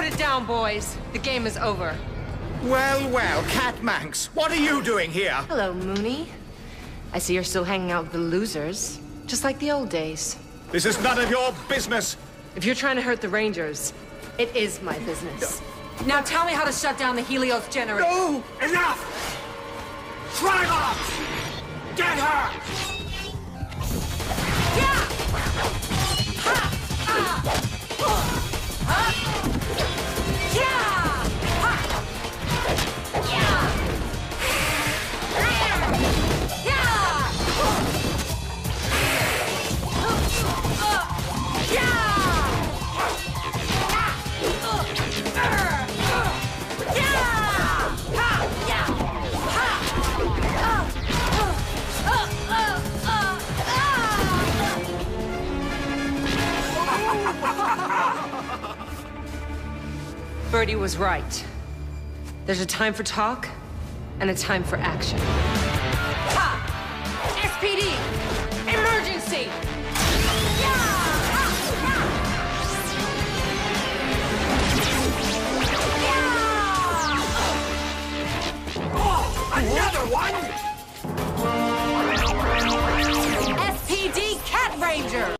Put it down, boys. The game is over. Well, well, Cat Manx, what are you doing here? Hello, Mooney. I see you're still hanging out with the losers, just like the old days. This is none of your business. If you're trying to hurt the Rangers, it is my business. Now tell me how to shut down the Helios generator. No! Enough! Trigon! Get her! Yeah! Ha! Ah! Huh? Yeah! Ha! Yeah! Birdie was right. There's a time for talk and a time for action. Ha! SPD! Emergency! Another one? SPD Cat Ranger!